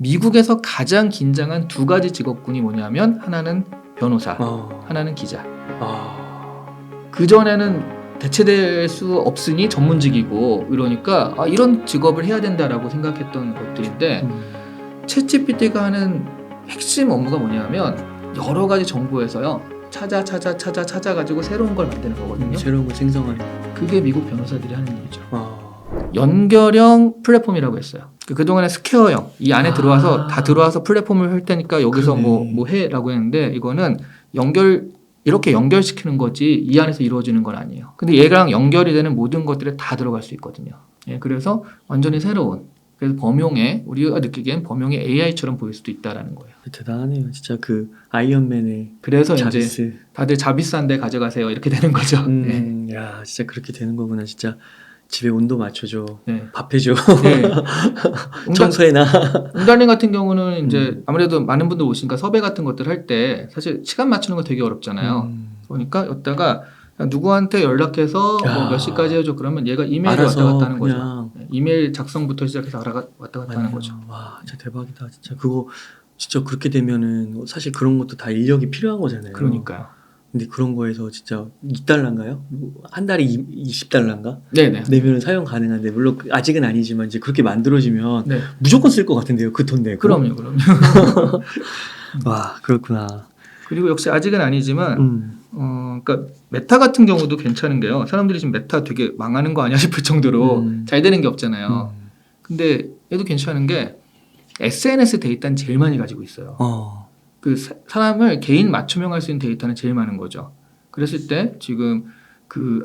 미국에서 가장 긴장한 두 가지 직업군이 뭐냐면 하나는 변호사, 하나는 기자. 그전에는 대체될 수 없으니 전문직이고 이러니까 이런 직업을 해야 된다라고 생각했던 것들인데 챗GPT가 하는 핵심 업무가 뭐냐면 여러 가지 정보에서요 찾아가지고 새로운 걸 만드는 거거든요. 새로운 걸 생성하는. 그게 미국 변호사들이 하는 일이죠. 연결형 플랫폼이라고 했어요. 그동안에 스퀘어형 이 안에 들어와서 다 들어와서 플랫폼을 할 테니까 여기서 뭐 해라고 했는데 이거는 이렇게 연결시키는 거지 이 안에서 이루어지는 건 아니에요. 근데 얘랑 연결이 되는 모든 것들에 다 들어갈 수 있거든요. 예, 그래서 완전히 새로운 그래서 범용의 우리가 느끼기엔 범용의 AI처럼 보일 수도 있다라는 거예요. 대단하네요. 진짜 그 아이언맨의 그래서 자비스. 이제 다들 자비스한데 가져가세요 이렇게 되는 거죠. 야 진짜 그렇게 되는 거구나. 진짜 집에 온도 맞춰줘, 네. 밥 해줘, 네. 청소해놔. 웅달님 같은 경우는 이제 아무래도 많은 분들 오시니까 섭외 같은 것들 할 때 사실 시간 맞추는 거 되게 어렵잖아요. 그러니까 여기다가 누구한테 연락해서 뭐 몇 시까지 해줘 그러면 얘가 이메일이 왔다 갔다 하는 거죠. 이메일 작성부터 시작해서 왔다 갔다 하는 거죠. 와 진짜 대박이다. 진짜 그거 진짜 그렇게 되면은 사실 그런 것도 다 인력이 필요한 거잖아요. 그러니까요. 근데 그런 거에서 진짜 2달러인가요? 한 달에 20달러인가? 네네. 내면은 사용 가능한데 물론 아직은 아니지만 이제 그렇게 만들어지면 네. 무조건 쓸 것 같은데요. 그 돈 내고. 그럼요. 와 그렇구나. 그리고 역시 아직은 아니지만 그러니까 메타 같은 경우도 괜찮은 게요. 사람들이 지금 메타 되게 망하는 거 아니야 싶을 정도로 잘 되는 게 없잖아요. 근데 얘도 괜찮은 게 SNS 데이터는 제일 많이 가지고 있어요. 그 사람을 개인 맞춤형할 수 있는 데이터는 제일 많은 거죠. 그랬을 때 지금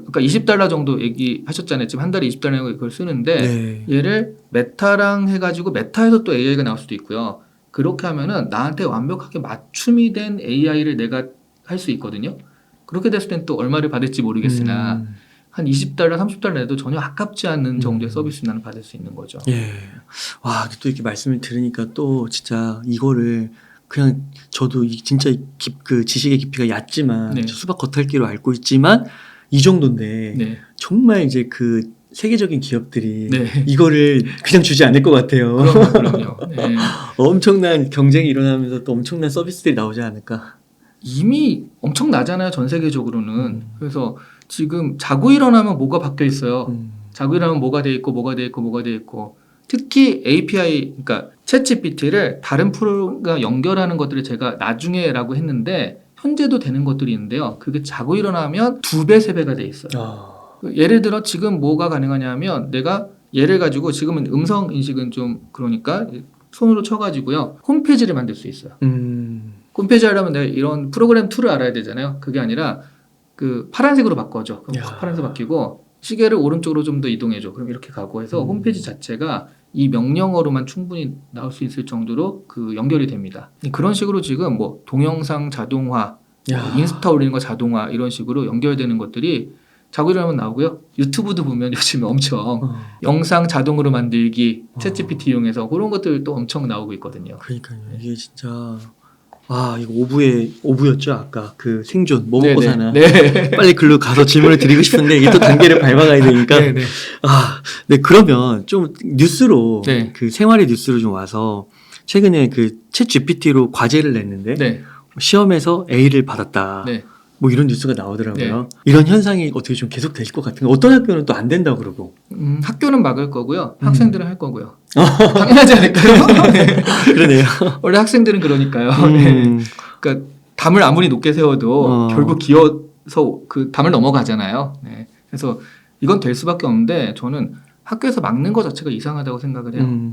아까 20달러 정도 얘기하셨잖아요. 지금 한 달에 20달러 이걸 쓰는데 얘를 메타랑 해가지고 메타에서 또 AI가 나올 수도 있고요. 그렇게 하면은 나한테 완벽하게 맞춤이 된 AI를 내가 할 수 있거든요. 그렇게 됐을 땐 또 얼마를 받을지 모르겠으나 한 20달러, 30달러 내도 전혀 아깝지 않은 정도의 서비스 나는 받을 수 있는 거죠. 예. 와, 또 이렇게 말씀을 들으니까 또 진짜 이거를 그냥 저도 진짜 그 지식의 깊이가 얕지만 수박 겉핥기로 알고 있지만 이 정도인데 정말 이제 그 세계적인 기업들이 이거를 그냥 주지 않을 것 같아요. 그럼요. 네. 엄청난 경쟁이 일어나면서 또 엄청난 서비스들이 나오지 않을까. 이미 엄청나잖아요. 전 세계적으로는. 그래서 지금 자고 일어나면 뭐가 바뀌어 있어요. 자고 일어나면 뭐가 돼 있고 뭐가 돼 있고 뭐가 돼 있고 특히 API 그러니까 챗GPT를 다른 프로가 연결하는 것들을 제가 나중에라고 했는데 현재도 되는 것들이 있는데요. 그게 자고 일어나면 2배, 3배가 돼 있어요. 예를 들어 지금 뭐가 가능하냐면 내가 얘를 가지고 지금은 음성 인식은 좀 그러니까 손으로 쳐가지고요. 홈페이지를 만들 수 있어요. 홈페이지 하려면 내가 이런 프로그램 툴을 알아야 되잖아요. 그게 아니라 그 파란색으로 바꿔줘. 그럼 파란색 바뀌고 시계를 오른쪽으로 좀 더 이동해줘. 그럼 이렇게 가고 해서 홈페이지 자체가 이 명령어로만 충분히 나올 수 있을 정도로 그 연결이 됩니다. 그런 식으로 지금 뭐 동영상 자동화, 인스타 올리는 거 자동화 이런 식으로 연결되는 것들이 자고 일어나면 나오고요. 유튜브도 보면 요즘에 엄청 영상 자동으로 만들기, 챗GPT 이용해서 그런 것들도 엄청 나오고 있거든요. 그러니까요. 이게 진짜 이거 오부였죠 아까 그 생존 뭐 먹고 사나. 빨리 글로 가서 질문을 드리고 싶은데 이게 또 단계를 밟아가야 되니까. 네 그러면 좀 뉴스로 그 생활의 뉴스로 좀 와서 최근에 그 챗GPT로 과제를 냈는데 시험에서 A를 받았다. 뭐 이런 뉴스가 나오더라고요. 이런 현상이 어떻게 좀 계속 되실 것 같은 거. 어떤 학교는 또 안 된다고 그러고. 학교는 막을 거고요. 학생들은 할 거고요. 당연하지 않을까요? 그러네요. 원래 학생들은 그러니까요. 그러니까 담을 아무리 높게 세워도 결국 기어서 그 담을 넘어가잖아요. 그래서 이건 될 수밖에 없는데 저는 학교에서 막는 것 자체가 이상하다고 생각을 해요.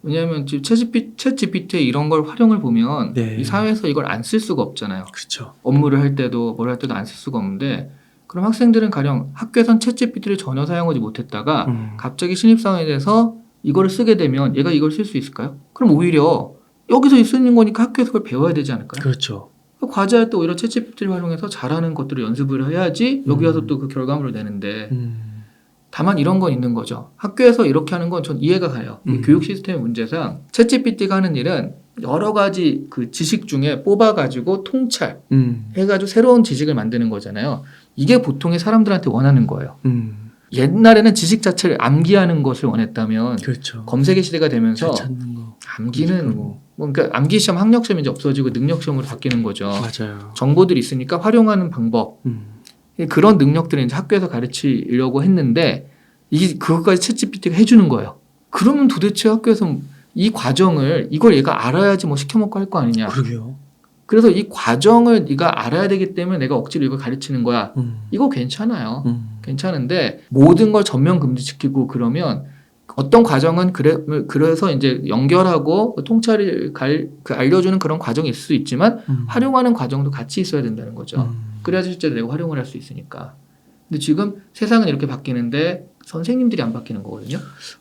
왜냐하면 지금 챗GPT에 이런 걸 활용을 보면 이 사회에서 이걸 안 쓸 수가 없잖아요. 그렇죠. 업무를 할 때도 뭘 할 때도 안 쓸 수가 없는데 그럼 학생들은 가령 학교에선 챗GPT를 전혀 사용하지 못했다가 갑자기 신입사원에 대해서 이거를 쓰게 되면 얘가 이걸 쓸 수 있을까요? 그럼 오히려 여기서 쓰는 거니까 학교에서 그걸 배워야 되지 않을까요? 그렇죠. 과제할 때 오히려 챗GPT를 활용해서 잘하는 것들을 연습을 해야지 여기 와서 또 그 결과물을 내는데 다만 이런 건 있는 거죠. 학교에서 이렇게 하는 건 전 이해가 가요. 교육 시스템의 문제상 챗GPT가 하는 일은 여러 가지 그 지식 중에 뽑아가지고 통찰 해가지고 새로운 지식을 만드는 거잖아요. 이게 보통의 사람들한테 원하는 거예요. 옛날에는 지식 자체를 암기하는 것을 원했다면 그렇죠. 검색의 시대가 되면서 잘 찾는 거. 암기는 뭐 그러니까 암기 시험, 학력 시험이 이제 없어지고 능력 시험으로 바뀌는 거죠. 맞아요. 정보들이 있으니까 활용하는 방법 그런 능력들을 이제 학교에서 가르치려고 했는데 그것까지 챗GPT가 해주는 거예요. 그러면 도대체 학교에서 이 과정을 이걸 얘가 알아야지 뭐 시켜먹고 할 거 아니냐. 그러게요. 그래서 이 과정을 네가 알아야 되기 때문에 내가 억지로 이걸 가르치는 거야. 이거 괜찮아요. 괜찮은데 모든 걸 전면 금지시키고 그러면 어떤 과정은 그래서 이제 연결하고 통찰을 알려주는 그런 과정이 있을 수 있지만 활용하는 과정도 같이 있어야 된다는 거죠. 그래야지 실제로 내가 활용을 할 수 있으니까. 근데 지금 세상은 이렇게 바뀌는데 선생님들이 안 바뀌는 거거든요.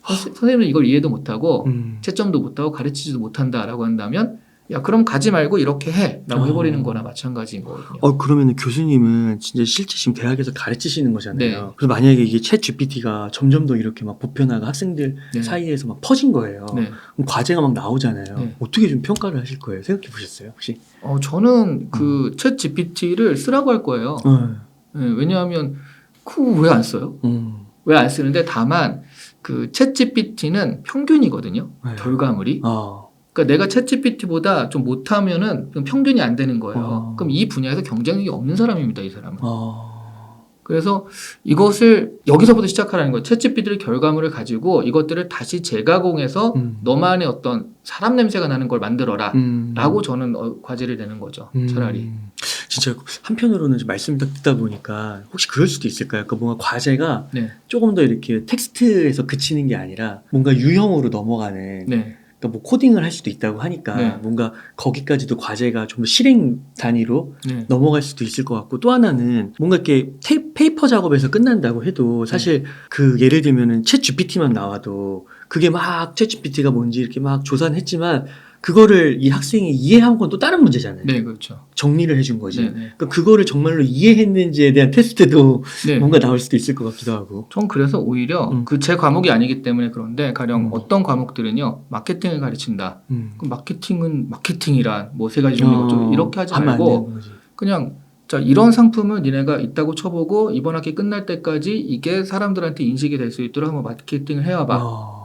선생님은 이걸 이해도 못하고 채점도 못하고 가르치지도 못한다라고 한다면 야 그럼 가지 말고 이렇게 해라고 해버리는 거나 마찬가지인 거거든요. 그러면 교수님은 진짜 실제 지금 대학에서 가르치시는 거잖아요. 네. 그래서 만약에 이게 챗 GPT가 점점 더 이렇게 막 보편화가 학생들 네. 사이에서 막 퍼진 거예요. 네. 그럼 과제가 막 나오잖아요. 네. 어떻게 좀 평가를 하실 거예요? 생각해 보셨어요, 혹시? 저는 그 챗 GPT를 쓰라고 할 거예요. 네, 왜냐하면 그거 왜 안 써요? 왜 안 쓰는데 다만 그 챗 GPT는 평균이거든요. 네. 결과물이. 그러니까 내가 챗 GPT보다 좀 못하면은 평균이 안 되는 거예요. 그럼 이 분야에서 경쟁력이 없는 사람입니다, 이 사람은. 그래서 이것을 여기서부터 시작하라는 거예요. 챗 GPT의 결과물을 가지고 이것들을 다시 재가공해서 너만의 어떤 사람 냄새가 나는 걸 만들어라 라고 저는 과제를 내는 거죠. 차라리. 진짜 한편으로는 좀 말씀 듣다 보니까 혹시 그럴 수도 있을까요? 그 뭔가 과제가 네. 조금 더 이렇게 텍스트에서 그치는 게 아니라 뭔가 유형으로 넘어가는 네. 그러니까 뭐 코딩을 할 수도 있다고 하니까 네. 뭔가 거기까지도 과제가 좀 더 실행 단위로 네. 넘어갈 수도 있을 것 같고 또 하나는 뭔가 이렇게 페이퍼 작업에서 끝난다고 해도 사실 그 예를 들면은 챗 GPT만 나와도 그게 막 챗 GPT가 뭔지 이렇게 막 조사는 했지만 그거를 이 학생이 이해한 건 또 다른 문제잖아요. 네, 그렇죠. 정리를 해준 거지. 네, 네. 그러니까 그거를 정말로 이해했는지에 대한 테스트도 네. 뭔가 나올 수도 있을 것 같기도 하고. 전 그래서 오히려 그 제 과목이 아니기 때문에 그런데 가령 어떤 과목들은요 마케팅을 가르친다. 그럼 마케팅은 마케팅이란 뭐 세 가지 종류가 이렇게 하지 말고 그냥 자 이런 상품을 니네가 있다고 쳐보고 이번 학기 끝날 때까지 이게 사람들한테 인식이 될 수 있도록 한번 마케팅을 해와봐.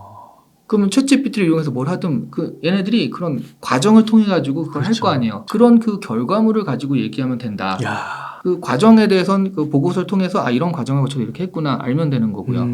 그러면 챗GPT를 이용해서 뭘 하든 그 얘네들이 그런 과정을 통해 가지고 그걸 할 거 아니에요. 그런 그 결과물을 가지고 얘기하면 된다. 야. 그 과정에 대해서는 그 보고서를 통해서 아 이런 과정을 거쳐서 이렇게 했구나 알면 되는 거고요.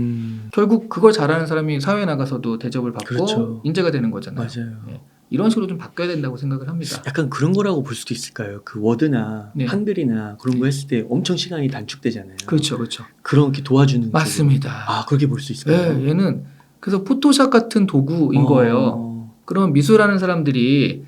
결국 그걸 잘하는 사람이 사회에 나가서도 대접을 받고 그렇죠. 인재가 되는 거잖아요. 맞아요. 네. 이런 식으로 좀 바뀌어야 된다고 생각을 합니다. 약간 그런 거라고 볼 수도 있을까요? 그 워드나 네. 한글이나 그런 거 했을 때 엄청 시간이 단축되잖아요. 그렇죠, 그렇죠. 그렇게 도와주는 맞습니다. 쪽으로. 그렇게 볼 수 있을까요? 네, 얘는 그래서 포토샵 같은 도구인 거예요. 그럼 미술하는 사람들이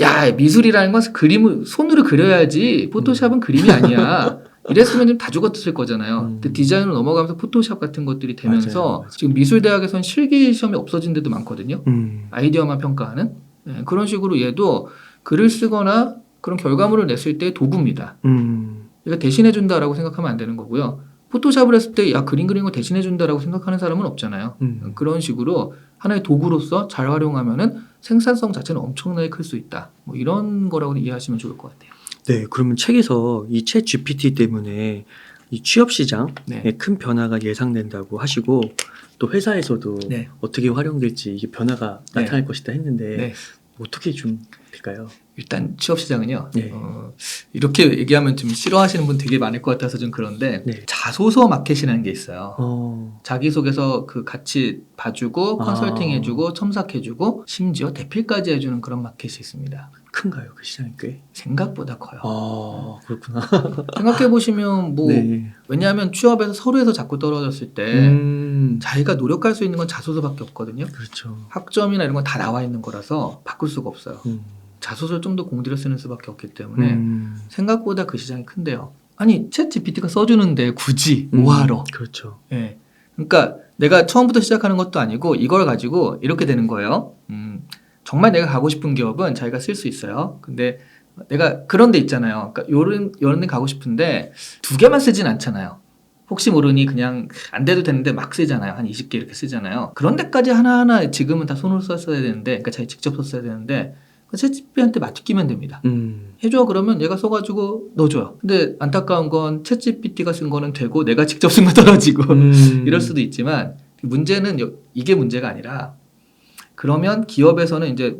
야 미술이라는 건 그림을 손으로 그려야지 포토샵은 그림이 아니야. 이랬으면 좀 다 죽었을 거잖아요. 근데 디자인으로 넘어가면서 포토샵 같은 것들이 되면서 맞아요. 지금 미술대학에선 실기 시험이 없어진 데도 많거든요. 아이디어만 평가하는 네, 그런 식으로 얘도 글을 쓰거나 그런 결과물을 냈을 때 도구입니다. 얘가 대신해 준다라고 생각하면 안 되는 거고요. 포토샵을 했을 때 야 그림 그리는 거 대신해 준다라고 생각하는 사람은 없잖아요. 그런 식으로 하나의 도구로서 잘 활용하면은 생산성 자체는 엄청나게 클 수 있다. 뭐 이런 거라고 이해하시면 좋을 것 같아요. 네, 그러면 책에서 이 챗 GPT 때문에 이 취업 시장에 네. 큰 변화가 예상된다고 하시고 또 회사에서도 네. 어떻게 활용될지 이게 변화가 네. 나타날 것이다 했는데 네. 어떻게 좀 될까요? 일단 취업 시장은요. 네. 이렇게 얘기하면 좀 싫어하시는 분 되게 많을 것 같아서 좀 그런데 네. 자소서 마켓이라는 게 있어요. 자기소개서 그 같이 봐주고 컨설팅 해주고 첨삭해주고 심지어 대필까지 해주는 그런 마켓이 있습니다. 큰가요? 그 시장이 꽤? 생각보다 커요. 그렇구나. 생각해보시면 뭐 네. 왜냐하면 취업에서 서류에서 자꾸 떨어졌을 때 자기가 노력할 수 있는 건 자소서밖에 없거든요. 그렇죠. 학점이나 이런 건 다 나와 있는 거라서 바꿀 수가 없어요. 자소서를 좀 더 공들여 쓰는 수밖에 없기 때문에 생각보다 그 시장이 큰데요. 아니 챗 GPT가 써주는데 굳이 뭐하러? 그렇죠. 네. 그러니까 내가 처음부터 시작하는 것도 아니고 이걸 가지고 이렇게 되는 거예요. 정말 내가 가고 싶은 기업은 자기가 쓸 수 있어요. 근데 내가 그런 데 있잖아요. 그러니까 요런 데 가고 싶은데 두 개만 쓰진 않잖아요. 혹시 모르니 그냥 안 돼도 되는데 막 쓰잖아요. 한 20개 이렇게 쓰잖아요. 그런 데까지 하나하나 지금은 다 손으로 썼어야 되는데 그러니까 자기 직접 썼어야 되는데 챗GPT한테 맡기면 됩니다. 해줘 그러면 얘가 써가지고 넣어줘요. 근데 안타까운 건 챗GPT가 쓴 거는 되고 내가 직접 쓴 거 떨어지고 이럴 수도 있지만 문제는 이게 문제가 아니라 그러면 기업에서는 이제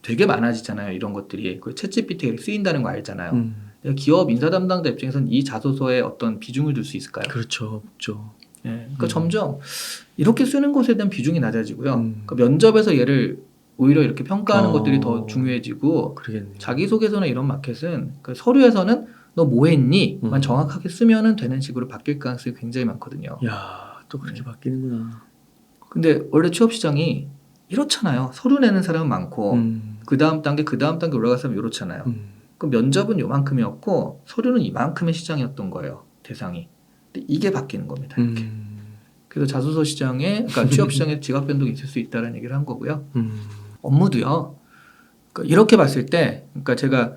되게 많아지잖아요. 이런 것들이. 그 챗GPT가 쓰인다는 거 알잖아요. 기업 인사 담당자 입장에서는 이 자소서에 어떤 비중을 둘 수 있을까요? 그렇죠. 없죠. 네, 그러니까 점점 이렇게 쓰는 것에 대한 비중이 낮아지고요. 그러니까 면접에서 얘를 오히려 이렇게 평가하는 것들이 더 중요해지고 그러겠네요. 자기소개서나 이런 마켓은 그 서류에서는 너 뭐 했니?만 정확하게 쓰면은 되는 식으로 바뀔 가능성이 굉장히 많거든요. 야, 또 그렇게 바뀌는구나. 근데 원래 취업 시장이 이렇잖아요. 서류 내는 사람은 많고 그 다음 단계 올라갈 사람은 이렇잖아요. 그 면접은 요만큼이었고 서류는 이만큼의 시장이었던 거예요. 대상이. 근데 이게 바뀌는 겁니다. 이렇게. 그래서 자소서 시장에, 그러니까 취업 시장에 지각 변동이 있을 수 있다는 얘기를 한 거고요. 업무도요. 그러니까 이렇게 봤을 때, 그러니까 제가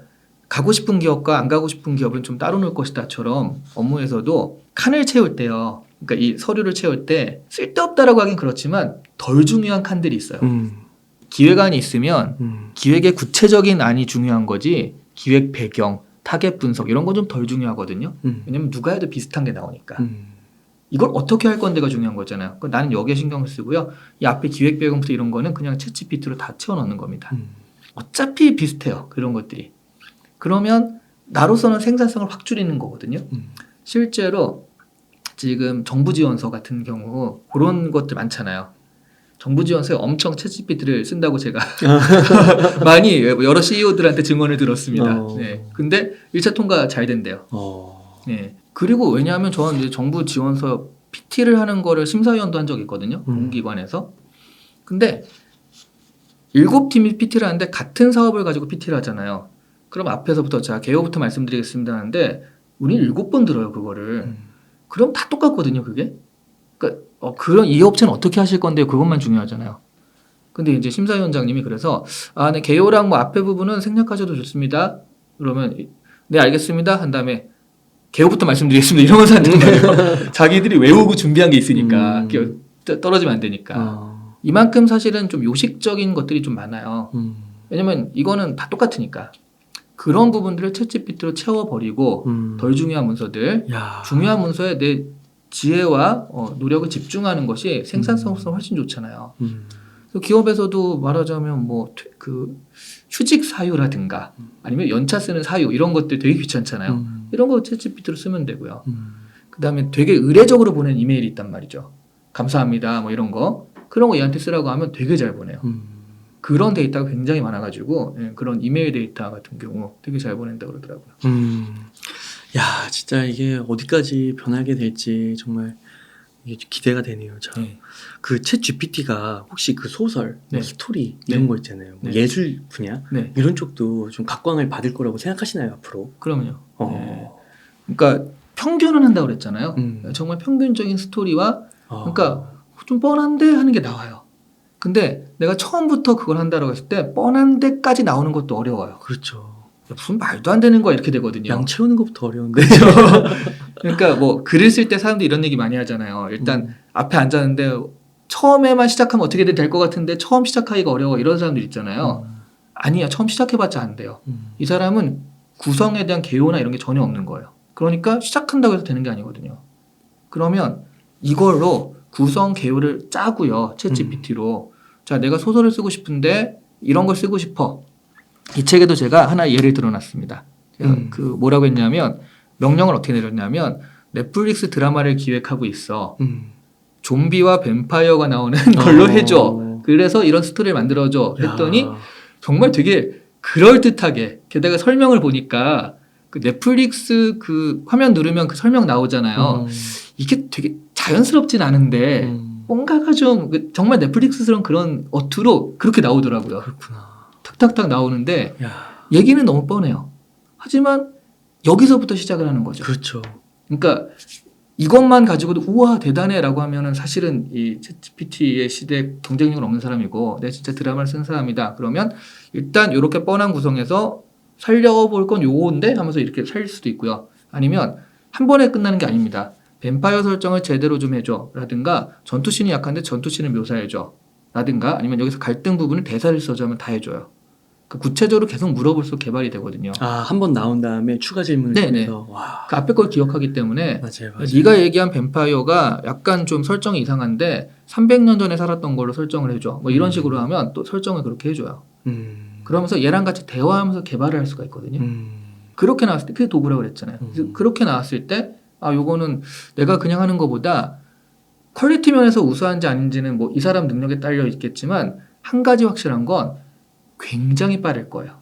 가고 싶은 기업과 안 가고 싶은 기업은 좀 따로 놓을 것이다처럼 업무에서도 칸을 채울 때요. 그러니까 이 서류를 채울 때 쓸데없다라고 하긴 그렇지만 덜 중요한 칸들이 있어요. 기획안이 있으면 기획의 구체적인 안이 중요한 거지 기획 배경, 타겟 분석 이런 건 좀 덜 중요하거든요. 왜냐면 누가 해도 비슷한 게 나오니까. 이걸 어떻게 할 건데가 중요한 거잖아요. 나는 여기에 신경을 쓰고요. 이 앞에 기획 배경부터 이런 거는 그냥 챗GPT로 다 채워넣는 겁니다. 어차피 비슷해요. 그런 것들이. 그러면 나로서는 생산성을 확 줄이는 거거든요. 실제로 지금 정부 지원서 같은 경우 그런 것들 많잖아요. 정부 지원서에 엄청 챗GPT를 쓴다고 제가 많이 여러 CEO들한테 증언을 들었습니다. 네. 근데 1차 통과 잘 된대요. 네. 그리고 왜냐하면 저는 이제 정부 지원서 PT를 하는 거를 심사위원도 한 적이 있거든요. 공기관에서. 근데 7팀이 PT를 하는데 같은 사업을 가지고 PT를 하잖아요. 그럼 앞에서부터 자 개요부터 말씀드리겠습니다 하는데 우리 7번 들어요 그거를. 그럼 다 똑같거든요 그게. 그러니까 그런 이 업체는 어떻게 하실 건데 그것만 중요하잖아요. 근데 이제 심사위원장님이 그래서 네 개요랑 뭐 앞에 부분은 생략하셔도 좋습니다. 그러면 네 알겠습니다 한 다음에 개요부터 말씀드리겠습니다 이러면서 한단 말이에요. 자기들이 외우고 준비한 게 있으니까 떨어지면 안 되니까. 이만큼 사실은 좀 요식적인 것들이 좀 많아요. 왜냐면 이거는 다 똑같으니까. 그런 부분들을 챗GPT로 채워버리고 덜 중요한 문서들, 중요한 문서에 내 지혜와 노력을 집중하는 것이 생산성으로서 훨씬 좋잖아요. 그래서 기업에서도 말하자면 뭐 그 휴직 사유라든가 아니면 연차 쓰는 사유 이런 것들 되게 귀찮잖아요. 이런 거 챗GPT로 쓰면 되고요. 그다음에 되게 의례적으로 보낸 이메일이 있단 말이죠. 감사합니다 뭐 이런 거. 그런 거 얘한테 쓰라고 하면 되게 잘 보내요. 그런 데이터가 굉장히 많아가지고 그런 이메일 데이터 같은 경우 되게 잘 보낸다 그러더라고요. 야, 진짜 이게 어디까지 변하게 될지 정말 이게 기대가 되네요. 참. 네. 그 챗 GPT가 혹시 그 소설, 네. 스토리 이런 거 있잖아요. 뭐 네. 예술 분야 네. 이런 쪽도 좀 각광을 받을 거라고 생각하시나요 앞으로? 그럼요. 네. 그러니까 평균은 한다고 그랬잖아요. 정말 평균적인 스토리와 그러니까 좀 뻔한데 하는 게 나와요. 근데 내가 처음부터 그걸 한다고 했을 때 뻔한 데까지 나오는 것도 어려워요. 그렇죠. 무슨 말도 안 되는 거야 이렇게 되거든요. 양 채우는 것부터 어려운데. 그러니까 뭐 글을 쓸 때 사람들이 이런 얘기 많이 하잖아요. 일단 앞에 앉았는데 처음에만 시작하면 어떻게든 될 것 같은데 처음 시작하기가 어려워 이런 사람들 있잖아요. 아니야 처음 시작해봤자 안 돼요. 이 사람은 구성에 대한 개요나 이런 게 전혀 없는 거예요. 그러니까 시작한다고 해서 되는 게 아니거든요. 그러면 이걸로 구성 개요를 짜고요. 챗GPT로. 자, 내가 소설을 쓰고 싶은데 이런 걸 쓰고 싶어. 이 책에도 제가 하나 예를 들어놨습니다. 제가 그 뭐라고 했냐면 명령을 어떻게 내렸냐면 넷플릭스 드라마를 기획하고 있어. 좀비와 뱀파이어가 나오는 걸로 해줘. 그래서 이런 스토리를 만들어줘. 했더니 정말 되게 그럴듯하게 게다가 설명을 보니까 그 넷플릭스 그 화면 누르면 그 설명 나오잖아요. 이게 되게 자연스럽진 않은데 뭔가가 좀 정말 넷플릭스스러운 그런 어투로 그렇게 나오더라고요. 그렇구나. 탁탁탁 나오는데 얘기는 너무 뻔해요. 하지만 여기서부터 시작을 하는 거죠. 그렇죠. 그러니까 이것만 가지고도 우와 대단해라고 하면은 사실은 이 챗GPT의 시대에 경쟁력은 없는 사람이고 내가 진짜 드라마를 쓴 사람이다. 그러면 일단 이렇게 뻔한 구성에서 살려볼 건 요건데 하면서 이렇게 살릴 수도 있고요. 아니면 한 번에 끝나는 게 아닙니다. 뱀파이어 설정을 제대로 좀 해줘 라든가 전투씬이 약한데 전투씬을 묘사해줘 라든가 아니면 여기서 갈등 부분을 대사를 써줘 하면 다 해줘요. 그 구체적으로 계속 물어볼수록 개발이 되거든요. 한 번 나온 다음에 추가 질문을 통해서 와. 그 앞에 걸 기억하기 때문에 맞아요. 네가 얘기한 뱀파이어가 약간 좀 설정이 이상한데 300년 전에 살았던 걸로 설정을 해줘. 뭐 이런 식으로 하면 또 설정을 그렇게 해줘요. 그러면서 얘랑 같이 대화하면서 개발을 할 수가 있거든요. 그렇게 나왔을 때 그게 도구라고 그랬잖아요. 그래서 그렇게 나왔을 때 요거는 내가 그냥 하는 것보다 퀄리티 면에서 우수한지 아닌지는 뭐 이 사람 능력에 딸려 있겠지만 한 가지 확실한 건 굉장히 빠를 거예요.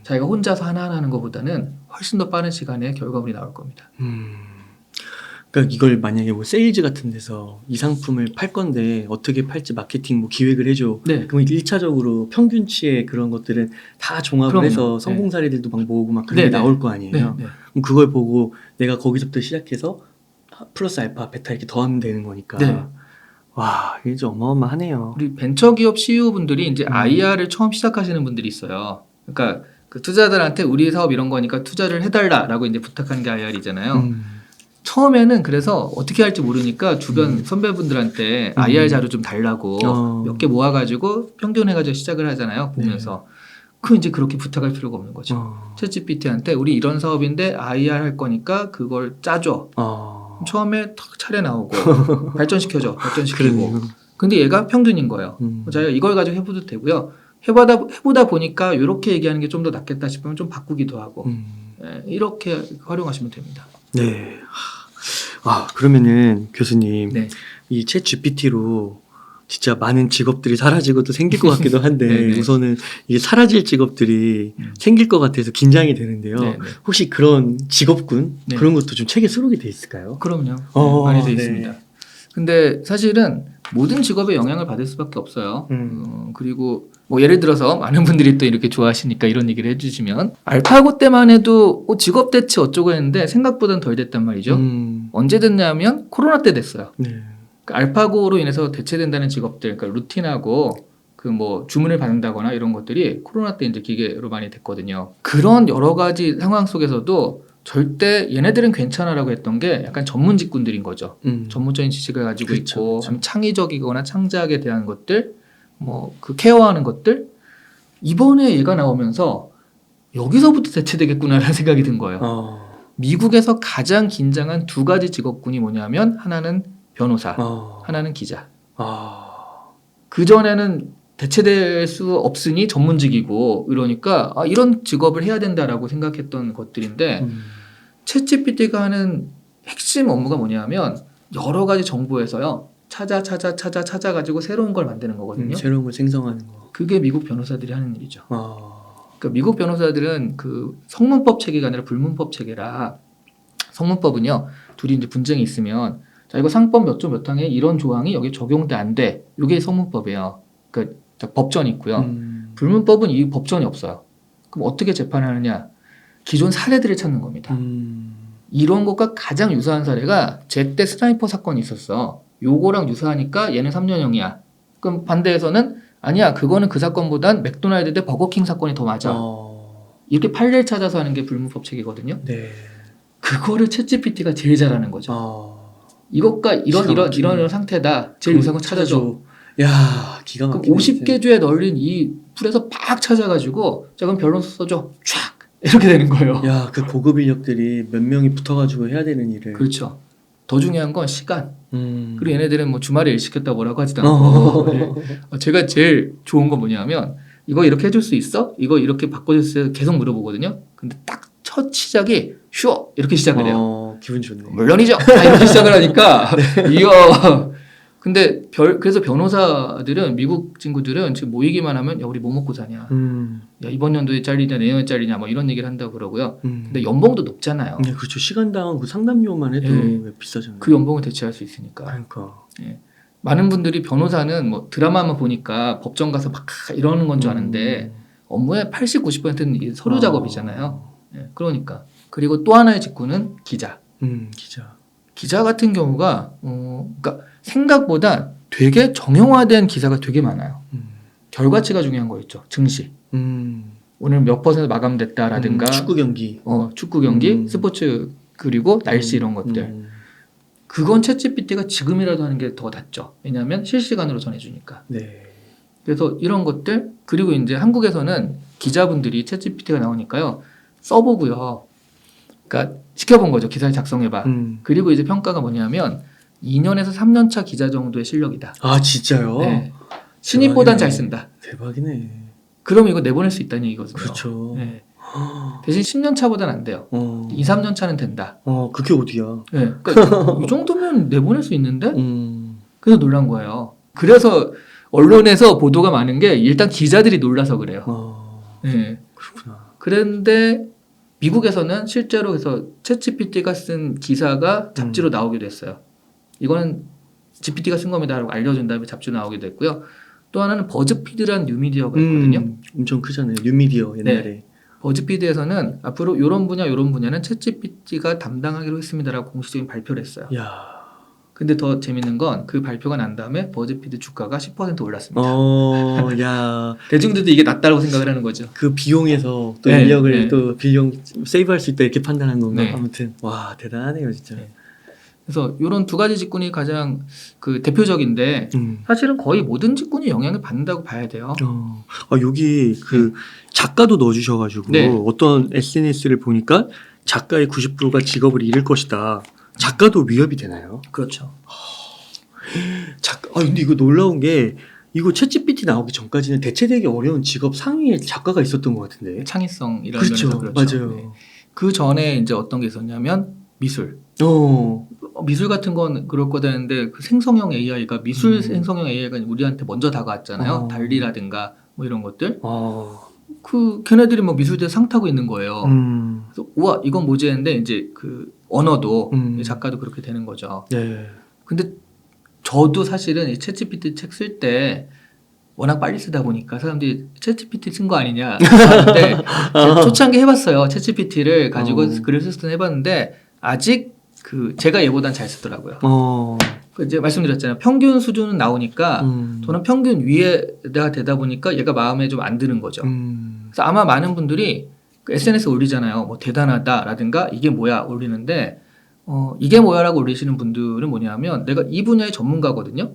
자기가 혼자서 하나하나 하는 것보다는 훨씬 더 빠른 시간에 결과물이 나올 겁니다. 그러니까 이걸 만약에 뭐 세일즈 같은 데서 이 상품을 팔 건데 어떻게 팔지 마케팅 뭐 기획을 해줘. 네. 그럼 1차적으로 평균치의 그런 것들은 다 종합을 그럼요. 해서 성공 사례들도 막 모으고 막 그런 게 나올 거 아니에요. 네. 그럼 그걸 보고 내가 거기서부터 시작해서 플러스 알파, 베타 이렇게 더하면 되는 거니까. 네. 와, 이게 좀 어마어마하네요. 우리 벤처기업 CEO분들이 이제 IR을 처음 시작하시는 분들이 있어요. 그러니까 그 투자자들한테 우리 사업 이런 거니까 투자를 해달라라고 이제 부탁하는 게 IR이잖아요. 처음에는 그래서 어떻게 할지 모르니까 주변 선배분들한테 IR 자료 좀 달라고 몇 개 모아가지고 평균해가지고 시작을 하잖아요. 보면서. 이제 그렇게 부탁할 필요가 없는 거죠. 챗GPT한테 우리 이런 사업인데 IR 할 거니까 그걸 짜줘. 처음에 탁 차례 나오고 발전시키고. 근데 얘가 평균인 거예요. 자기가 이걸 가지고 해봐도 되고요. 해보다 보니까 이렇게 얘기하는 게 좀 더 낫겠다 싶으면 좀 바꾸기도 하고 이렇게 활용하시면 됩니다. 네. 그러면은 교수님 네. 이 챗 GPT로 진짜 많은 직업들이 사라지고 또 생길 것 같기도 한데 우선은 이게 사라질 직업들이 생길 것 같아서 긴장이 되는데요. 혹시 그런 직업군 그런 것도 좀 책에 수록이 돼 있을까요? 그럼요. 많이 돼 있습니다. 근데 사실은 모든 직업에 영향을 받을 수밖에 없어요. 그리고 뭐 예를 들어서 많은 분들이 또 이렇게 좋아하시니까 이런 얘기를 해주시면 알파고 때만 해도 직업 대체 어쩌고 했는데 생각보다는 덜 됐단 말이죠. 언제 됐냐면 코로나 때 됐어요. 그러니까 알파고로 인해서 대체된다는 직업들, 그러니까 루틴하고 그 뭐 주문을 받는다거나 이런 것들이 코로나 때 이제 기계로 많이 됐거든요. 그런 여러 가지 상황 속에서도 절대 얘네들은 괜찮아라고 했던 게 약간 전문 직군들인 거죠. 전문적인 지식을 가지고 있고 창의적이거나 창작에 대한 것들, 뭐 그 케어하는 것들. 이번에 얘가 나오면서 여기서부터 대체되겠구나라는 생각이 든 거예요. 미국에서 가장 긴장한 두 가지 직업군이 뭐냐면 하나는 변호사, 하나는 기자. 그전에는 대체될 수 없으니 전문직이고 이러니까 이런 직업을 해야 된다라고 생각했던 것들인데 챗GPT가 하는 핵심 업무가 뭐냐면 여러 가지 정보에서요. 찾아가지고 새로운 걸 만드는 거거든요. 새로운 걸 생성하는 거. 그게 미국 변호사들이 하는 일이죠. 그러니까 미국 변호사들은 그 성문법 체계가 아니라 불문법 체계라 성문법은요. 둘이 이제 분쟁이 있으면 자 이거 상법 몇 조 몇 항에 이런 조항이 여기 적용돼 안 돼. 이게 성문법이에요. 그러니까 법전이 있고요. 불문법은 이 법전이 없어요. 그럼 어떻게 재판하느냐? 기존 사례들을 찾는 겁니다. 이런 것과 가장 유사한 사례가 제때 스나이퍼 사건이 있었어. 요거랑 유사하니까 얘는 3년형이야. 그럼 반대에서는 아니야. 그거는 그 사건보단 맥도날드 대 버거킹 사건이 더 맞아. 이렇게 판례를 찾아서 하는 게 불문법 체계거든요. 네. 그거를 챗GPT가 제일 잘하는 거죠. 이것과 이런 상태다. 제일 유사한 거 찾아줘. 야, 기가 막히네. 그럼 50개 주에 널린 이 풀에서 팍 찾아가지고 자 그럼 변호사 써줘. 촥 이렇게 되는 거예요. 야, 그 고급 인력들이 몇 명이 붙어가지고 해야 되는 일을. 그렇죠. 더 중요한 건 시간. 그리고 얘네들은 뭐 주말에 일 시켰다 뭐라고 하지도 않고. 제가 제일 좋은 건 뭐냐면 이거 이렇게 해줄 수 있어? 이거 이렇게 바꿔줄 수 있어? 계속 물어보거든요. 근데 딱 첫 시작이 슈어 이렇게 시작을 해요. 기분 좋네. 물론이죠. 이렇게 시작을 하니까 이야. 근데 그래서 변호사들은 미국 친구들은 지금 모이기만 하면 야 우리 뭐 먹고 사냐. 야 이번 연도에 잘리냐 내년에 잘리냐 뭐 이런 얘기를 한다고 그러고요. 근데 연봉도 높잖아요. 네, 그렇죠. 시간당 그 상담료만 해도 비싸잖아요. 그 연봉을 대체할 수 있으니까. 그러니까. 많은 분들이 변호사는 뭐 드라마만 보니까 법정 가서 막 이러는 건 줄 아는데 업무의 80, 90%는 서류 작업이잖아요. 그러니까. 그리고 또 하나의 직군은 기자. 기자 같은 경우가 그러니까 생각보다 되게 정형화된 기사가 되게 많아요. 결과치가 중요한 거 있죠. 증시. 오늘 몇 % 마감됐다라든가. 축구 경기. 축구 경기, 스포츠 그리고 날씨 이런 것들. 그건 챗GPT가 지금이라도 하는 게 더 낫죠. 왜냐하면 실시간으로 전해주니까. 네. 그래서 이런 것들 그리고 이제 한국에서는 기자분들이 챗GPT가 나오니까요 써보고요. 그러니까 시켜본 거죠. 기사를 작성해봐. 그리고 이제 평가가 뭐냐면 2년에서 3년 차 기자 정도의 실력이다. 아 진짜요? 네. 신입보단 잘 쓴다. 대박이네. 그럼 이거 내보낼 수 있다는 얘기거든요. 그렇죠. 네. 대신 10년 차보다는 안 돼요. 2, 3년 차는 된다. 그게 어디야? 네. 그러니까 이 정도면 내보낼 수 있는데? 그래서 놀란 거예요. 그래서 언론에서 보도가 많은 게 일단 기자들이 놀라서 그래요. 네. 그렇구나. 그런데 미국에서는 실제로 그래서 챗GPT가 쓴 기사가 잡지로 나오기도 했어요. 이거는 GPT가 쓴 겁니다라고 알려준 다음에 잡지로 나오기도 했고요. 또 하나는 버즈피드라는 뉴미디어가 있거든요. 엄청 크잖아요. 뉴미디어 옛날에. 네. 버즈피드에서는 앞으로 이런 분야는 챗GPT가 담당하기로 했습니다라고 공식적인 발표를 했어요. 야. 근데 더 재밌는 건 그 발표가 난 다음에 버즈피드 주가가 10% 올랐습니다. 야. 대중들도 이게 낫다고 생각을 하는 거죠. 그 비용에서 또 네, 인력을 네. 또 비용 세이브할 수 있다 이렇게 판단한 건가? 네. 아무튼 와 대단하네요 진짜. 네. 그래서 이런 두 가지 직군이 가장 그 대표적인데 사실은 거의 모든 직군이 영향을 받는다고 봐야 돼요. 여기 그 작가도 넣어주셔가지고 네. 어떤 SNS를 보니까 작가의 90%가 직업을 잃을 것이다. 작가도 위협이 되나요? 그렇죠. 근데 이거 놀라운 게 이거 챗GPT 나오기 전까지는 대체되기 어려운 직업 상위에 작가가 있었던 것 같은데. 창의성이라는 그렇죠. 면에서 그렇죠. 맞아요. 네. 그 전에 이제 어떤 게 있었냐면 미술. 미술 같은 건 그럴 거다 했는데 그 생성형 AI가 미술 생성형 AI가 우리한테 먼저 다가왔잖아요. 달리라든가 뭐 이런 것들. 그 걔네들이 뭐 미술대 상 타고 있는 거예요. 그래서 우와 이건 뭐지 했는데 이제 그 언어도 작가도 그렇게 되는 거죠. 네. 근데 저도 사실은 이 챗GPT 책 쓸 때 워낙 빨리 쓰다 보니까 사람들이 챗GPT 쓴 거 아니냐 하는데 초창기 해봤어요. 챗GPT를 가지고 글을 쓰던 해봤는데 아직 그 제가 얘보단 잘 쓰더라고요. 그 이제 말씀드렸잖아요. 평균 수준은 나오니까 저는 평균 위에가 되다 보니까 얘가 마음에 좀 안 드는 거죠. 그래서 아마 많은 분들이 그 SNS에 올리잖아요. 뭐 대단하다라든가 이게 뭐야 올리는데 이게 뭐야라고 올리시는 분들은 뭐냐면 내가 이 분야의 전문가거든요.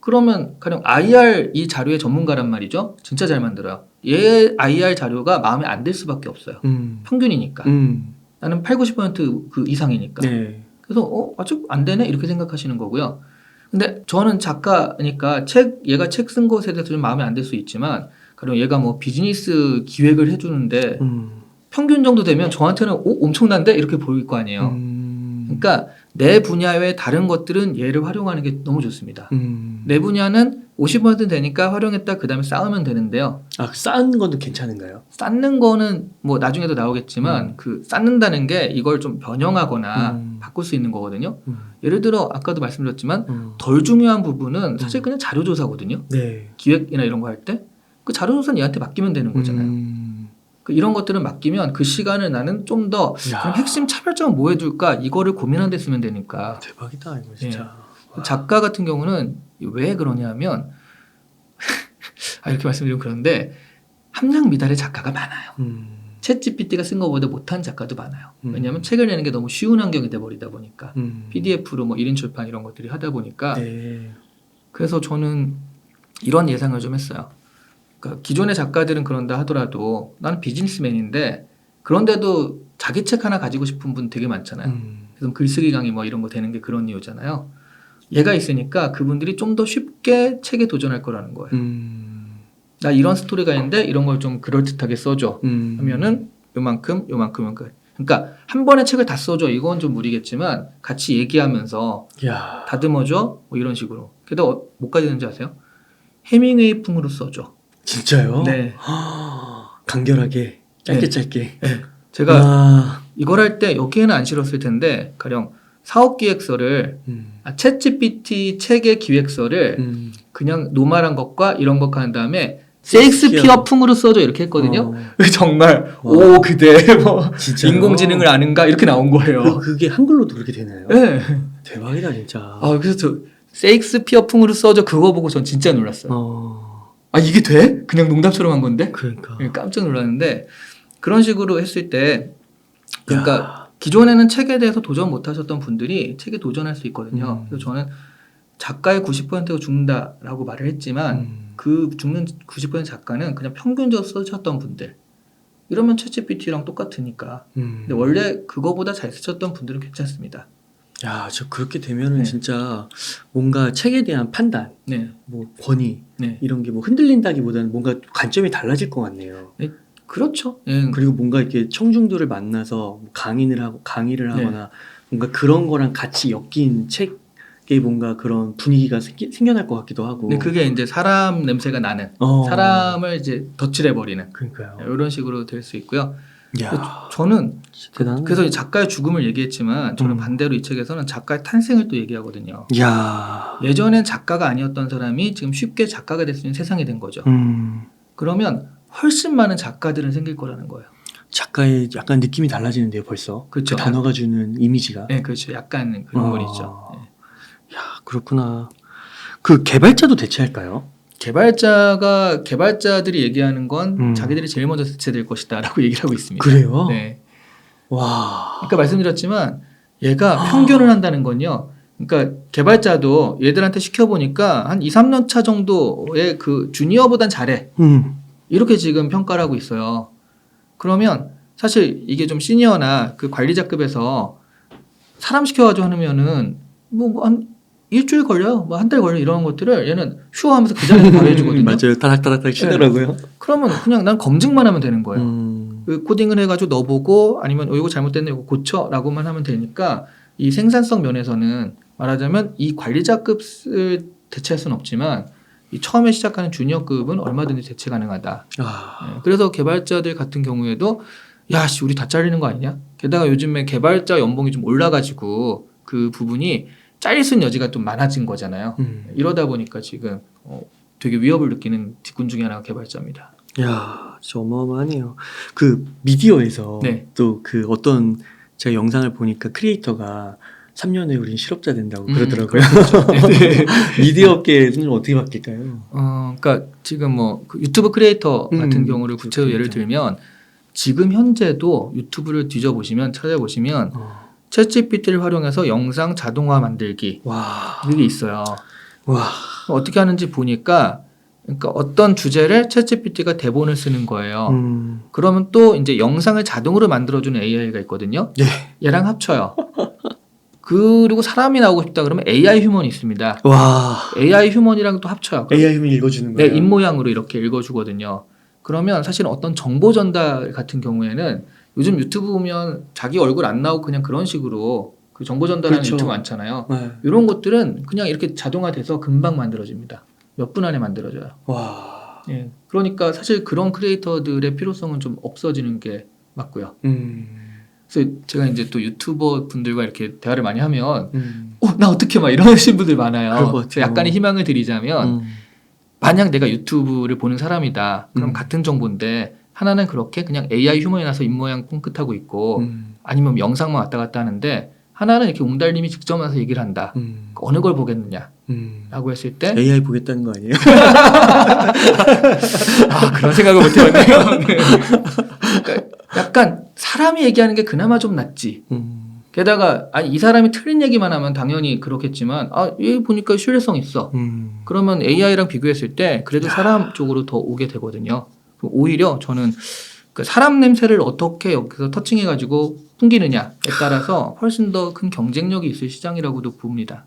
그러면 가령 IR 이 자료의 전문가란 말이죠. 진짜 잘 만들어요. 얘 IR 자료가 마음에 안 들 수밖에 없어요. 평균이니까. 나는 8, 90%그 이상이니까. 네. 그래서 아직 안 되네 이렇게 생각하시는 거고요. 근데 저는 작가니까 얘가 책 쓴 것에 대해서 좀 마음에 안 들 수 있지만 가령 얘가 뭐 비즈니스 기획을 해주는데 평균 정도 되면 저한테는 엄청난데 이렇게 보일 거 아니에요. 그러니까 내 분야의 다른 것들은 얘를 활용하는 게 너무 좋습니다. 내 분야는 50% 되니까 활용했다 그 다음에 쌓으면 되는데요. 쌓는 것도 괜찮은가요? 쌓는 거는 뭐 나중에도 나오겠지만 그 쌓는다는 게 이걸 좀 변형하거나 바꿀 수 있는 거거든요. 예를 들어 아까도 말씀드렸지만 덜 중요한 부분은 사실 그냥 자료조사거든요. 네. 기획이나 이런 거 할 때 그 자료조사는 얘한테 맡기면 되는 거잖아요. 이런 것들은 맡기면 그 시간을 나는 좀 더 그럼 핵심 차별점은 뭐 해줄까 이거를 고민하는 데 쓰면 되니까. 대박이다 이거 진짜. 작가 같은 경우는 왜 그러냐면 이렇게 말씀드리면 그런데 함량 미달의 작가가 많아요. 챗GPT가 쓴 것보다 못한 작가도 많아요. 왜냐하면 책을 내는 게 너무 쉬운 환경이 돼버리다 보니까 PDF로 뭐 1인 출판 이런 것들이 하다 보니까 네. 그래서 저는 이런 예상을 좀 했어요. 그러니까 기존의 작가들은 그런다 하더라도 나는 비즈니스맨인데 그런데도 자기 책 하나 가지고 싶은 분 되게 많잖아요. 그래서 글쓰기 강의 뭐 이런 거 되는 게 그런 이유잖아요. 얘가 있으니까 그분들이 좀 더 쉽게 책에 도전할 거라는 거예요. 나 이런 스토리가 있는데 이런 걸 좀 그럴듯하게 써줘 하면은 요만큼. 그러니까 한 번에 책을 다 써줘 이건 좀 무리겠지만 같이 얘기하면서 다듬어줘 뭐 이런 식으로. 게다가 뭐까지 되는지 아세요? 해밍웨이 풍으로 써줘. 진짜요? 네. 간결하게 짧게. 네. 제가 이걸 할 때 여기에는 안 실었을 텐데 가령 사업 기획서를 챗GPT 책의 기획서를 그냥 노멀한 것과 이런 것 한 다음에 셰익스피어풍으로 써줘 이렇게 했거든요. 정말 오 그대 뭐 인공지능을 아는가 이렇게 나온 거예요. 그게 한글로도 그렇게 되나요? 네. 대박이다 진짜. 그래서 저 셰익스피어풍으로 써줘 그거 보고 전 진짜 놀랐어요. 이게 돼? 그냥 농담처럼 한 건데? 그러니까 깜짝 놀랐는데 그런 식으로 했을 때 그러니까 기존에는 책에 대해서 도전 못 하셨던 분들이 책에 도전할 수 있거든요. 그래서 저는 작가의 90%가 죽는다라고 말을 했지만 그 죽는 90% 작가는 그냥 평균적으로 쓰셨던 분들. 이러면 챗GPT랑 똑같으니까. 근데 원래 그거보다 잘 쓰셨던 분들은 괜찮습니다. 야, 저 그렇게 되면은 네. 진짜 뭔가 책에 대한 판단, 네. 뭐 권위 네. 이런 게 뭐 흔들린다기보다는 뭔가 관점이 달라질 것 같네요. 네. 그렇죠. 예. 그리고 뭔가 이렇게 청중들을 만나서 뭐 강의를 하거나 뭔가 그런 거랑 같이 엮인 책에 뭔가 그런 분위기가 생겨날 것 같기도 하고. 근데 그게 이제 사람 냄새가 나는 사람을 이제 덧칠해버리는 그러니까요. 이런 식으로 될 수 있고요. 야, 저는 대단하네. 그래서 이 작가의 죽음을 얘기했지만 저는 반대로 이 책에서는 작가의 탄생을 또 얘기하거든요. 야, 예전엔 작가가 아니었던 사람이 지금 쉽게 작가가 될 수 있는 세상이 된 거죠. 그러면 훨씬 많은 작가들은 생길 거라는 거예요. 작가의 약간 느낌이 달라지는데요, 벌써. 그렇죠. 그 단어가 주는 이미지가. 네, 그렇죠. 약간 그런 건 있죠. 네. 야, 그렇구나. 그 개발자도 대체할까요? 개발자들이 얘기하는 건 자기들이 제일 먼저 대체될 것이다라고 얘기를 하고 있습니다. 그래요? 네. 와. 아까 말씀드렸지만 얘가 평균을 한다는 건요. 그러니까 개발자도 얘들한테 시켜보니까 한 2, 3년 차 정도의 그 주니어보단 잘해. 이렇게 지금 평가를 하고 있어요. 그러면 사실 이게 좀 시니어나 그 관리자급에서 사람 시켜가지고 하면은 뭐 한 일주일 걸려요. 뭐 한 달 걸려. 이런 것들을 얘는 휴 하면서 그 자리에서 바로 해주거든요. 맞아요. 타닥타닥 치더라고요. 네. 그러면 그냥 난 검증만 하면 되는 거예요. 그 코딩을 해가지고 넣어보고 아니면 이거 잘못됐네 이거 고쳐라고만 하면 되니까 이 생산성 면에서는 말하자면 이 관리자급을 대체할 수는 없지만 이 처음에 시작하는 주니어급은 얼마든지 대체 가능하다. 네. 그래서 개발자들 같은 경우에도 야씨 우리 다 잘리는 거 아니냐? 게다가 요즘에 개발자 연봉이 좀 올라가지고 그 부분이 잘릴 수 있는 여지가 좀 많아진 거잖아요. 이러다 보니까 지금 되게 위협을 느끼는 직군 중에 하나가 개발자입니다. 야, 진짜 어마어마하네요. 그 미디어에서 네. 또 그 어떤 제가 영상을 보니까 크리에이터가 3년 후에 우린 실업자 된다고 그러더라고요. 미디어 업계에서는 어떻게 바뀔까요? 그러니까 지금 뭐 그 유튜브 크리에이터 같은 경우를 구체로 예를 들면 지금 현재도 유튜브를 뒤져보시면 찾아보시면 챗GPT를 활용해서 영상 자동화 만들기 이게 있어요. 와. 어떻게 하는지 보니까 그러니까 어떤 주제를 챗GPT가 대본을 쓰는 거예요. 그러면 또 이제 영상을 자동으로 만들어주는 AI가 있거든요. 네. 얘랑 합쳐요. 그리고 사람이 나오고 싶다 그러면 AI 휴먼이 있습니다. 와. AI 휴먼이랑 또 합쳐요. AI 휴먼이 읽어주는 네, 거예요? 입모양으로 이렇게 읽어주거든요. 그러면 사실 어떤 정보 전달 같은 경우에는 요즘 유튜브 보면 자기 얼굴 안 나오고 그냥 그런 식으로 그 정보 전달하는 그렇죠. 유튜브 많잖아요. 네. 이런 것들은 그냥 이렇게 자동화돼서 금방 만들어집니다. 몇 분 안에 만들어져요. 와. 예. 그러니까 사실 그런 크리에이터들의 필요성은 좀 없어지는 게 맞고요. 그래서 제가 이제 또 유튜버 분들과 이렇게 대화를 많이 하면 나 어떻게 막 이러신 분들 많아요. 그래서 약간의 희망을 드리자면 만약 내가 유튜브를 보는 사람이다. 그럼 같은 정보인데 하나는 그렇게 그냥 AI 휴먼이 나서 입모양 뻥끗하고 있고 아니면 영상만 왔다 갔다 하는데 하나는 이렇게 옹달님이 직접 와서 얘기를 한다. 어느 걸 보겠느냐 라고 했을 때 AI 보겠다는 거 아니에요? 그런 생각을 못 해봤네요. 네. 그러니까 약간 사람이 얘기하는 게 그나마 좀 낫지. 게다가 이 사람이 틀린 얘기만 하면 당연히 그렇겠지만 얘 보니까 신뢰성 있어. 그러면 AI랑 비교했을 때 그래도 사람 쪽으로 더 오게 되거든요. 오히려 저는 그 사람 냄새를 어떻게 여기서 터칭해가지고 풍기느냐에 따라서 훨씬 더 큰 경쟁력이 있을 시장이라고도 봅니다.